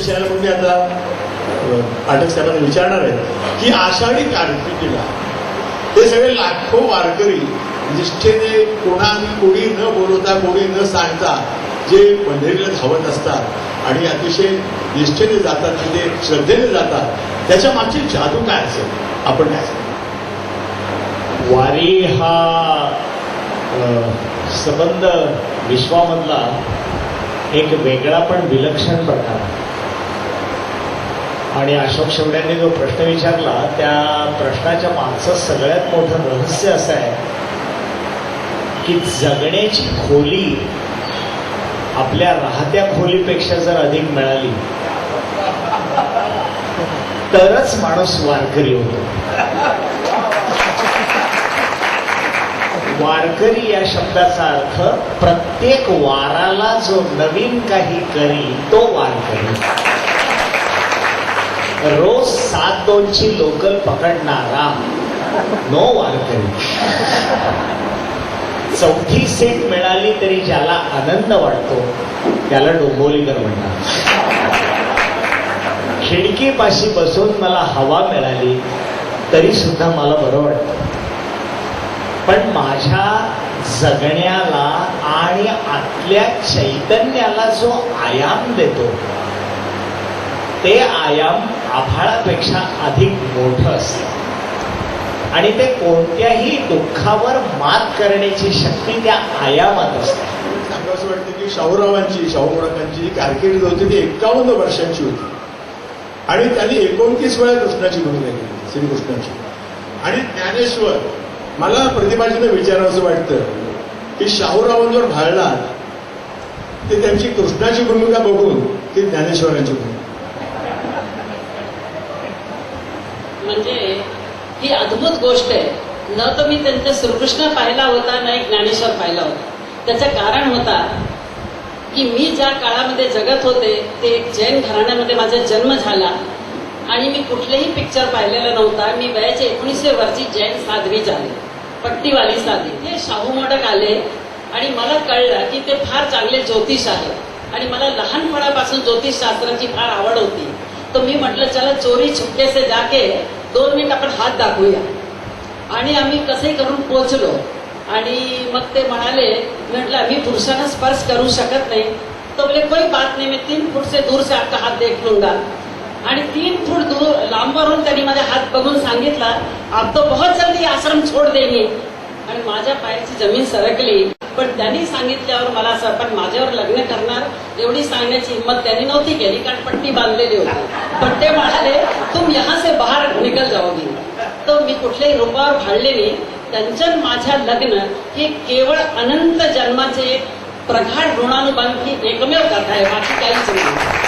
विषयाला पण मी आता पाठक साहेबांना विचारणार आहे की आषाढी कार्तिकीला ते सगळे लाखो वारकरी निष्ठेने कोणी न बोलवता कोणी न सांगता जे पंढरीला धावत असतात आणि अतिशय निष्ठेने जातात, तिथे श्रद्धेने जातात, त्याच्या मागची जादू काय असेल, आपण काय सांगू? वारी हा संबंध विश्वामधला एक वेगळा पण विलक्षण प्रकार. आणि अशोक शेवड्यांनी जो प्रश्न विचारला त्या प्रश्नाच्या मागचं सगळ्यात मोठं रहस्य असं आहे की जगण्याची खोली आपल्या राहत्या खोलीपेक्षा जर अधिक मिळाली तरच माणूस वारकरी होतो. वारकरी या शब्दाचा अर्थ प्रत्येक वाराला जो नवीन काही करी तो वारकरी. रोज 7-2ची लोकल पकडणारा नो वारकरी. 4थी सीट मिळाली तरी ज्याला आनंद वाटतो त्याला डोंबिवलीकर म्हणतात. खिडकीपाशी बसून मला हवा मिळाली तरी सुद्धा मला बरं वाटतं. पण माझ्या जगण्याला आणि आतल्या चैतन्याला जो आयाम देतो ते आयाम आभाळापेक्षा अधिक मोठं असतं आणि ते कोणत्याही दुःखावर मात करण्याची शक्ती त्या आयामात असते. सांगावं असं वाटतं की शाहू मोडकांची कारकीर्द होती ती 51 वर्षांची होती आणि त्यांनी 29 वेळा कृष्णाची भूमिका केली, श्रीकृष्णाची. आणि ज्ञानेश्वर, मला प्रतिभाजीने विचारावं असं वाटतं की शाहूरावांवर भाळणार ते त्यांची कृष्णाची भूमिका बघून की ज्ञानेश्वरांची भूमिका. म्हणजे ही अद्भुत गोष्ट आहे. न तर मी त्यांचा श्रीकृष्ण पाहिला होता, न एक ज्ञानेश्वर पाहिला होता. त्याचं कारण होता की मी ज्या काळामध्ये जगत होते ते एक जैन घराण्यामध्ये माझा जन्म झाला आणि मी कुठलेही पिक्चर पाहिलेला नव्हता. मी वयाच्या 19 वर्षी जैन साध्वी झाले, पट्टीवाली साधी. ते शाहू मोडक आले आणि मला कळलं की ते फार चांगले ज्योतिष आहेत आणि मला लहानपणापासून ज्योतिषशास्त्राची फार आवड होती. तर मी म्हटलं चला चोरी छुपके से जाके 2 मिनिट आपण हात दाखवूया. आणि आम्ही कसे करून पोचलो आणि मग ते म्हणाले, म्हटलं आम्ही पुरुषांना स्पर्श करू शकत नाही. तो बोले कोई बात नाही, मैं 3 फूट से दूर से आपका हात देख लूंगा. आणि 3 फूट दूर लांबवरून त्यांनी माझा हात बघून सांगितला, आप तो बहुत जल्दी आश्रम छोड़ देंगे. आणि माझ्या पायाची जमीन सरकली. पण त्यांनी सांगितल्यावर मला असं, पण माझ्यावर लग्न करणार एवढी सांगण्याची हिंमत त्यांनी नव्हती केली कारण पट्टी बांधलेली होती. पण ते म्हणाले तुम यहाँ से बाहर निकल जाओगी. तो मी कुठल्याही रूपावर भाळले नाही. त्यांचं माझ्या लग्न हे केवळ अनंत जन्माचे प्रगाढ ऋणानुबंध ही एकमेव कथा आहे, बाकी काहीच नाही.